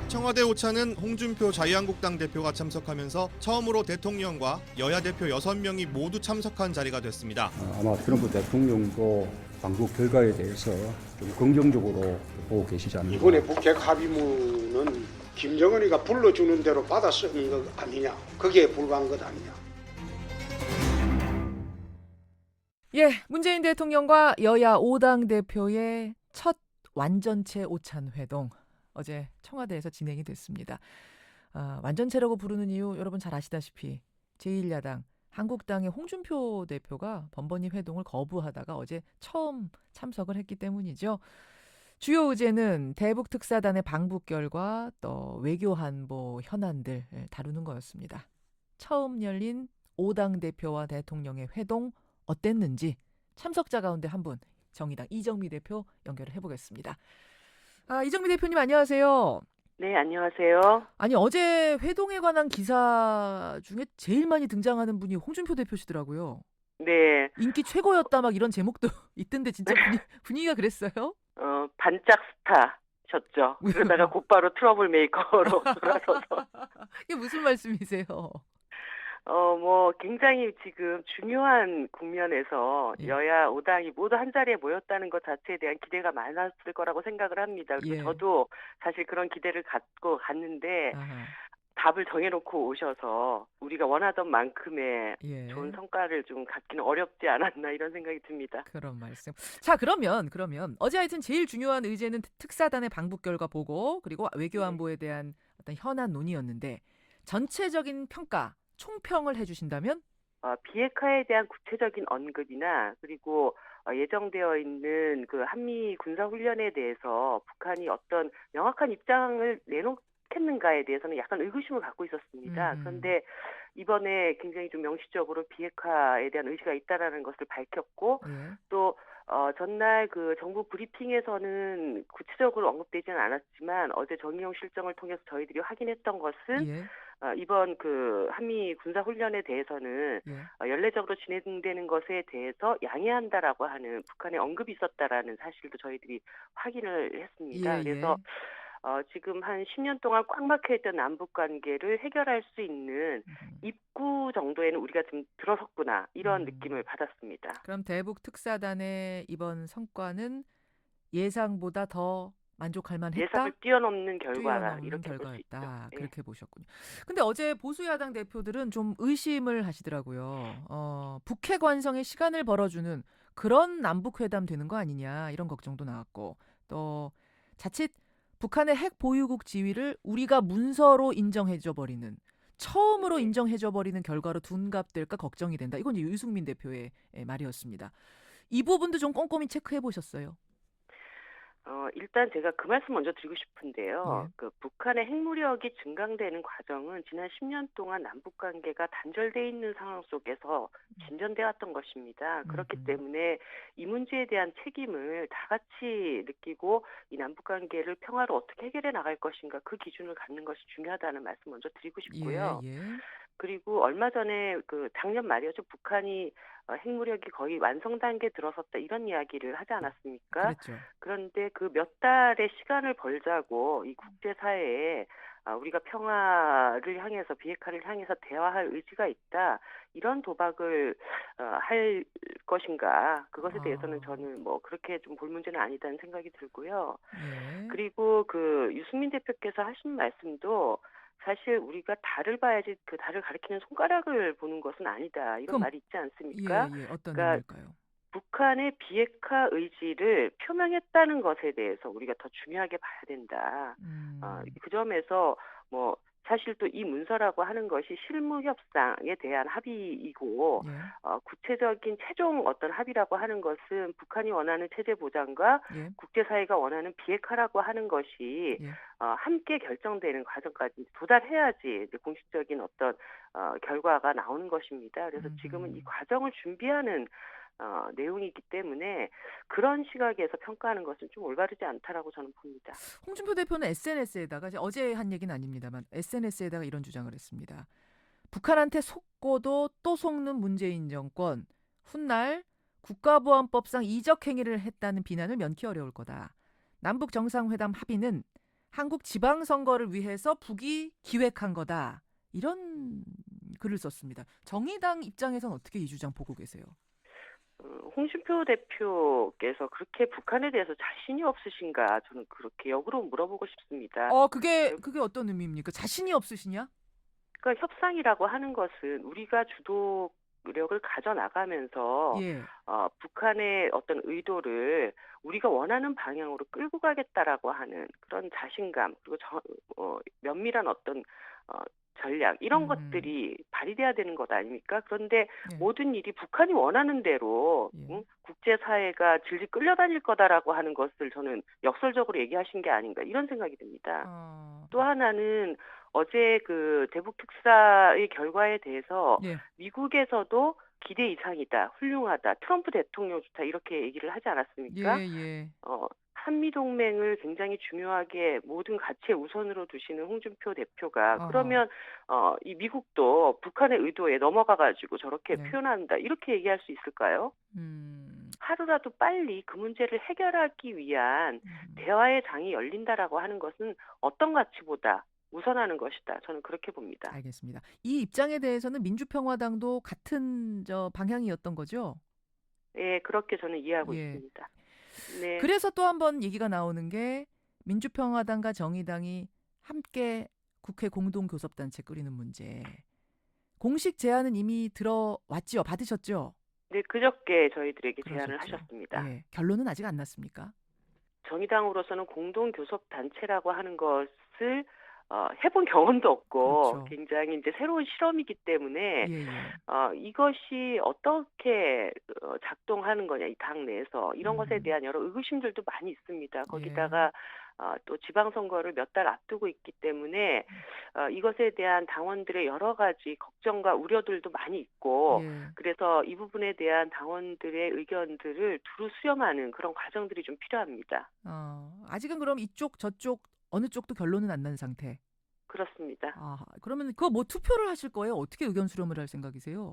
청와대 오찬은 홍준표 자유한국당 대표가 참석하면서 처음으로 대통령과 여야 대표 6명이 모두 참석한 자리가 됐습니다. 아마 트럼프 대통령도 방북 결과에 대해서 좀 긍정적으로 보고 계시지 않을까. 이번에 북핵 합의문은 김정은이가 불러주는 대로 받아 쓰는 것 아니냐. 거기에 불과한 것 아니냐. 예, 문재인 대통령과 여야 5당 대표의 첫 완전체 오찬 회동 어제 청와대에서 진행이 됐습니다. 완전체라고 부르는 이유 여러분 잘 아시다시피 제1야당 한국당의 홍준표 대표가 번번이 회동을 거부하다가 어제 처음 참석을 했기 때문이죠. 주요 의제는 대북 특사단의 방북 결과 또 외교 한보 현안들 다루는 거였습니다. 처음 열린 5당 대표와 대통령의 회동 어땠는지 참석자 가운데 한 분 정의당 이정미 대표 연결을 해보겠습니다. 이정미 대표님 안녕하세요. 네, 안녕하세요. 아니 어제 회동에 관한 기사 중에 제일 많이 등장하는 분이 홍준표 대표시더라고요. 네, 인기 최고였다 막 이런 제목도 있던데 진짜 분위기가 그랬어요? 반짝 스타셨죠. 그러다가 곧바로 트러블 메이커로 돌아서서. 이게 무슨 말씀이세요? 굉장히 지금 중요한 국면에서 예. 여야 5당이 모두 한 자리에 모였다는 것 자체에 대한 기대가 많았을 거라고 생각을 합니다. 그리고 예. 저도 사실 그런 기대를 갖고 갔는데 아하. 답을 정해놓고 오셔서 우리가 원하던 만큼의 예. 좋은 성과를 좀 갖기는 어렵지 않았나 이런 생각이 듭니다. 그런 말씀. 자, 그러면 어제 하여튼 제일 중요한 의제는 특사단의 방북 결과 보고 그리고 외교 안보에 대한 어떤 현안 논의였는데 전체적인 평가, 총평을 해주신다면? 비핵화에 대한 구체적인 언급이나 그리고 예정되어 있는 그 한미 군사훈련에 대해서 북한이 어떤 명확한 입장을 내놓겠는가에 대해서는 약간 의구심을 갖고 있었습니다. 그런데 이번에 굉장히 좀 명시적으로 비핵화에 대한 의지가 있다라는 것을 밝혔고 예. 또 전날 그 정부 브리핑에서는 구체적으로 언급되지는 않았지만 어제 정의용 실정을 통해서 저희들이 확인했던 것은 예. 이번 그 한미 군사 훈련에 대해서는 예. 연례적으로 진행되는 것에 대해서 양해한다라고 하는 북한의 언급이 있었다라는 사실도 저희들이 확인을 했습니다. 예, 그래서 지금 한 10년 동안 꽉 막혀있던 남북 관계를 해결할 수 있는 입구 정도에는 우리가 좀 들어섰구나 이런 느낌을 받았습니다. 그럼 대북 특사단의 이번 성과는 예상보다 더 만족할 만했다? 예상을 뛰어넘는 결과라 뛰어넘는 이렇게 볼 수 있죠. 결과였다. 예. 그렇게 보셨군요. 근데 어제 보수야당 대표들은 좀 의심을 하시더라고요. 북핵 완성에 시간을 벌어주는 그런 남북회담 되는 거 아니냐 이런 걱정도 나왔고 또 자칫 북한의 핵 보유국 지위를 우리가 문서로 인정해줘 버리는 처음으로 인정해줘 버리는 결과로 둔갑될까 걱정이 된다. 이건 이제 유승민 대표의 말이었습니다. 이 부분도 좀 꼼꼼히 체크해 보셨어요? 일단 제가 그 말씀 먼저 드리고 싶은데요. 예. 그 북한의 핵무력이 증강되는 과정은 지난 10년 동안 남북 관계가 단절돼 있는 상황 속에서 진전돼 왔던 것입니다. 그렇기 때문에 이 문제에 대한 책임을 다 같이 느끼고 이 남북 관계를 평화로 어떻게 해결해 나갈 것인가 그 기준을 갖는 것이 중요하다는 말씀 먼저 드리고 싶고요. 예. 그리고 얼마 전에 그 작년 말이었죠. 북한이 핵무력이 거의 완성 단계에 들어섰다 이런 이야기를 하지 않았습니까? 그랬죠. 그런데 그 몇 달의 시간을 벌자고 이 국제사회에 우리가 평화를 향해서 비핵화를 향해서 대화할 의지가 있다. 이런 도박을 할 것인가. 그것에 대해서는 저는 뭐 그렇게 좀 볼 문제는 아니다는 생각이 들고요. 예. 그리고 그 유승민 대표께서 하신 말씀도 사실 우리가 달을 봐야지 그 달을 가리키는 손가락을 보는 것은 아니다. 이런 그럼- 말이 있지 않습니까? 예. 어떤 그러니까 의미일까요? 북한의 비핵화 의지를 표명했다는 것에 대해서 우리가 더 중요하게 봐야 된다. 그 점에서 뭐 사실 또 이 문서라고 하는 것이 실무 협상에 대한 합의이고 예. 구체적인 최종 어떤 합의라고 하는 것은 북한이 원하는 체제 보장과 예. 국제사회가 원하는 비핵화라고 하는 것이 예. 함께 결정되는 과정까지 도달해야지 이제 공식적인 어떤 결과가 나오는 것입니다. 그래서 지금은 이 과정을 준비하는 내용이기 때문에 그런 시각에서 평가하는 것은 좀 올바르지 않다라고 저는 봅니다. 홍준표 대표는 SNS에다가 어제 한 얘기는 아닙니다만 SNS에다가 이런 주장을 했습니다. 북한한테 속고도 또 속는 문재인 정권 훗날 국가보안법상 이적 행위를 했다는 비난을 면키 어려울 거다. 남북 정상회담 합의는 한국 지방선거를 위해서 북이 기획한 거다. 이런 글을 썼습니다. 정의당 입장에선 어떻게 이 주장 보고 계세요? 홍준표 대표께서 그렇게 북한에 대해서 자신이 없으신가 저는 그렇게 역으로 물어보고 싶습니다. 그게 어떤 의미입니까? 자신이 없으시냐? 그러니까 협상이라고 하는 것은 우리가 주도력을 가져나가면서 예. 북한의 어떤 의도를 우리가 원하는 방향으로 끌고 가겠다라고 하는 그런 자신감 그리고 면밀한 어떤 전략 이런 것들이 발휘돼야 되는 것 아닙니까? 그런데 예. 모든 일이 북한이 원하는 대로 예. 국제사회가 질질 끌려다닐 거다라고 하는 것을 저는 역설적으로 얘기하신 게 아닌가 이런 생각이 듭니다. 또 하나는 어제 그 대북 특사의 결과에 대해서 예. 미국에서도 기대 이상이다, 훌륭하다, 트럼프 대통령 좋다 이렇게 얘기를 하지 않았습니까? 예. 한미 동맹을 굉장히 중요하게 모든 가치의 우선으로 두시는 홍준표 대표가 그러면 이 미국도 북한의 의도에 넘어가가지고 저렇게 네. 표현한다 이렇게 얘기할 수 있을까요? 하루라도 빨리 그 문제를 해결하기 위한 대화의 장이 열린다라고 하는 것은 어떤 가치보다 우선하는 것이다. 저는 그렇게 봅니다. 알겠습니다. 이 입장에 대해서는 민주평화당도 같은 방향이었던 거죠? 예, 그렇게 저는 이해하고 예. 있습니다. 네. 그래서 또 한 번 얘기가 나오는 게 민주평화당과 정의당이 함께 국회 공동교섭단체 꾸리는 문제. 공식 제안은 이미 들어왔죠? 받으셨죠? 네, 그저께 저희들에게 제안을 그러셨죠. 하셨습니다. 예. 결론은 아직 안 났습니까? 정의당으로서는 공동교섭단체라고 하는 것을 해본 경험도 없고 그렇죠. 굉장히 이제 새로운 실험이기 때문에 예. 이것이 어떻게 작동하는 거냐 이 당 내에서 이런 것에 대한 여러 의구심들도 많이 있습니다. 거기다가 또 지방선거를 몇 달 앞두고 있기 때문에 이것에 대한 당원들의 여러 가지 걱정과 우려들도 많이 있고 예. 그래서 이 부분에 대한 당원들의 의견들을 두루 수렴하는 그런 과정들이 좀 필요합니다. 아직은 그럼 이쪽 저쪽 어느 쪽도 결론은 안 난 상태. 그렇습니다. 그러면 그거 뭐 투표를 하실 거예요? 어떻게 의견 수렴을 할 생각이세요?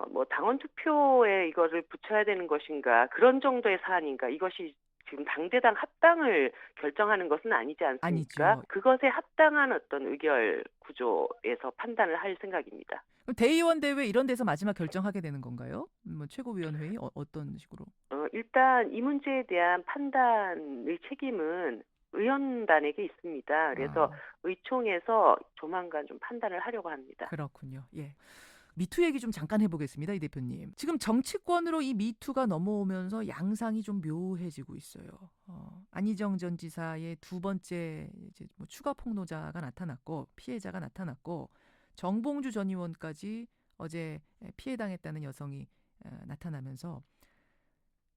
뭐 당원 투표에 이거를 붙여야 되는 것인가 그런 정도의 사안인가 이것이 지금 당대당 합당을 결정하는 것은 아니지 않습니까? 아니죠. 그것에 합당한 어떤 의결 구조에서 판단을 할 생각입니다. 그럼 대의원 대회 이런 데서 마지막 결정하게 되는 건가요? 뭐 최고위원회의 어떤 식으로? 일단 이 문제에 대한 판단의 책임은 의원단에게 있습니다. 그래서 의총에서 조만간 좀 판단을 하려고 합니다. 그렇군요. 예. 미투 얘기 좀 잠깐 해보겠습니다, 이 대표님. 지금 정치권으로 이 미투가 넘어오면서 양상이 좀 묘해지고 있어요. 안희정 전 지사의 두 번째 이제 뭐 추가 폭로자가 나타났고 피해자가 나타났고 정봉주 전 의원까지 어제 피해당했다는 여성이 나타나면서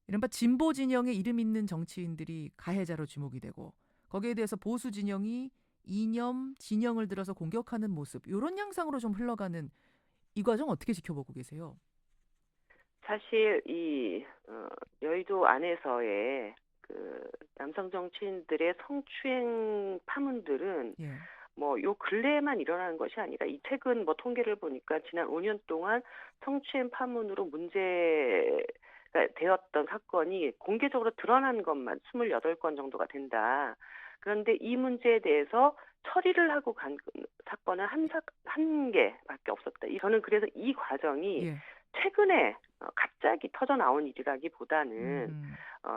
이른바 진보 진영에 이름 있는 정치인들이 가해자로 지목이 되고 거기에 대해서 보수 진영이 이념, 진영을 들어서 공격하는 모습 이런 양상으로 좀 흘러가는 이 과정 어떻게 지켜보고 계세요? 사실 이 여의도 안에서의 그 남성 정치인들의 성추행 파문들은 뭐 요 근래에만 일어나는 것이 아니라 이 최근 뭐 통계를 보니까 지난 5년 동안 성추행 파문으로 문제가 되었던 사건이 공개적으로 드러난 것만 28건 정도가 된다. 그런데 이 문제에 대해서 처리를 하고 간 사건은 한 개밖에 없었다. 저는 그래서 이 과정이 최근에 갑자기 터져 나온 일이라기보다는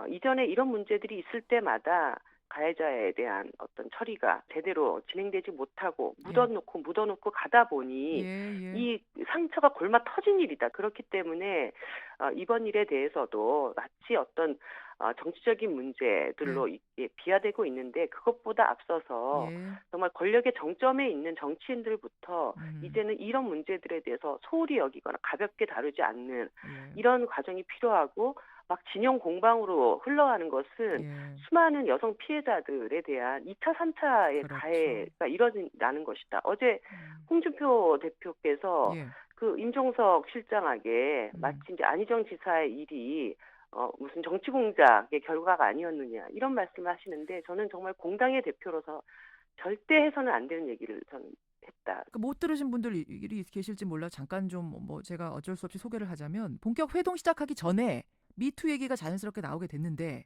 이전에 이런 문제들이 있을 때마다 가해자에 대한 어떤 처리가 제대로 진행되지 못하고 묻어놓고 가다 보니 이 상처가 골마 터진 일이다. 그렇기 때문에 이번 일에 대해서도 마치 어떤 정치적인 문제들로 비화되고 있는데 그것보다 앞서서 정말 권력의 정점에 있는 정치인들부터 이제는 이런 문제들에 대해서 소홀히 여기거나 가볍게 다루지 않는 이런 과정이 필요하고 막 진영 공방으로 흘러가는 것은 수많은 여성 피해자들에 대한 2차, 3차의 가해가 일어나는 것이다. 어제 홍준표 대표께서 그 임종석 실장에게 마치 이제 안희정 지사의 일이 무슨 정치 공작의 결과가 아니었느냐 이런 말씀을 하시는데 저는 정말 공당의 대표로서 절대 해서는 안 되는 얘기를 저는 했다. 못 들으신 분들이 계실지 몰라 잠깐 좀 뭐 제가 어쩔 수 없이 소개를 하자면 본격 회동 시작하기 전에 미투 얘기가 자연스럽게 나오게 됐는데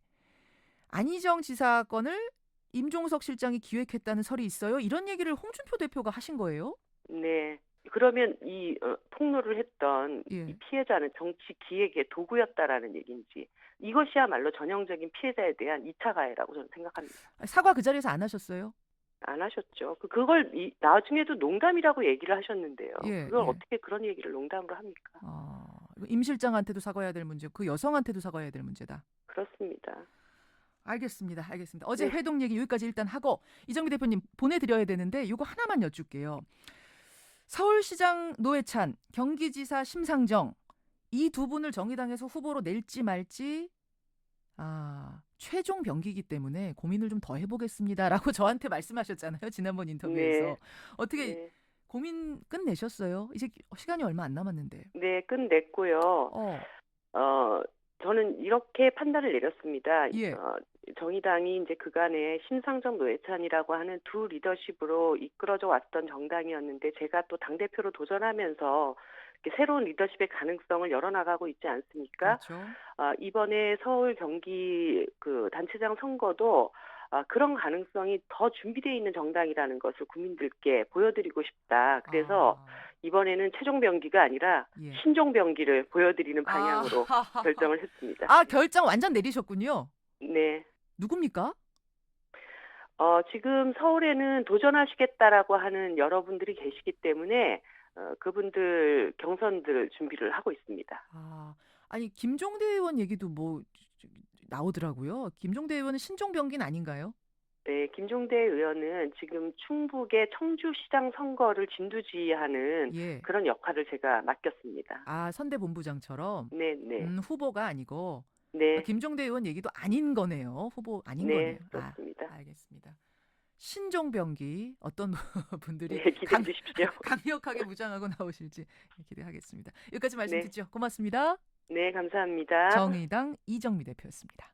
안희정 지사 건을 임종석 실장이 기획했다는 설이 있어요. 이런 얘기를 홍준표 대표가 하신 거예요? 네. 그러면 이 폭로를 했던 예. 이 피해자는 정치 기획의 도구였다라는 얘기인지 이것이야말로 전형적인 피해자에 대한 2차 가해라고 저는 생각합니다. 사과 그 자리에서 안 하셨어요? 안 하셨죠. 그걸 나중에도 농담이라고 얘기를 하셨는데요. 예, 그걸 예. 어떻게 그런 얘기를 농담으로 합니까? 임 실장한테도 사과해야 될 문제, 그 여성한테도 사과해야 될 문제다. 그렇습니다. 알겠습니다. 어제 네. 회동 얘기 여기까지 일단 하고 이정미 대표님 보내드려야 되는데 이거 하나만 여쭐게요. 서울시장 노회찬, 경기지사 심상정 이 두 분을 정의당에서 후보로 낼지 말지 최종 병기이기 때문에 고민을 좀 더 해보겠습니다라고 저한테 말씀하셨잖아요. 지난번 인터뷰에서. 네. 어떻게 네. 고민 끝내셨어요? 이제 시간이 얼마 안 남았는데. 네, 끝냈고요. 저는 이렇게 판단을 내렸습니다. 예. 정의당이 이제 그간에 심상정 노회찬이라고 하는 두 리더십으로 이끌어져 왔던 정당이었는데 제가 또 당대표로 도전하면서 이렇게 새로운 리더십의 가능성을 열어나가고 있지 않습니까? 그렇죠. 이번에 서울 경기 그 단체장 선거도 그런 가능성이 더 준비되어 있는 정당이라는 것을 국민들께 보여드리고 싶다. 그래서 이번에는 최종 병기가 아니라 예. 신종 병기를 보여드리는 방향으로 결정을 했습니다. 결정 완전 내리셨군요. 네. 누굽니까? 지금 서울에는 도전하시겠다라고 하는 여러분들이 계시기 때문에 그분들 경선들 준비를 하고 있습니다. 아니 김종대 의원 얘기도 뭐 나오더라고요. 김종대 의원은 신종병기는 아닌가요? 네, 김종대 의원은 지금 충북의 청주시장 선거를 진두지휘하는 예. 그런 역할을 제가 맡겼습니다. 선대본부장처럼 네. 후보가 아니고 네. 김종대 의원 얘기도 아닌 거네요. 후보 아닌 네, 거네요. 그렇습니다. 알겠습니다. 신종병기 어떤 분들이 네, 기대해 주십시오. 강력하게 무장하고 나오실지 기대하겠습니다. 여기까지 말씀 네. 듣죠. 고맙습니다. 네, 감사합니다. 정의당 이정미 대표였습니다.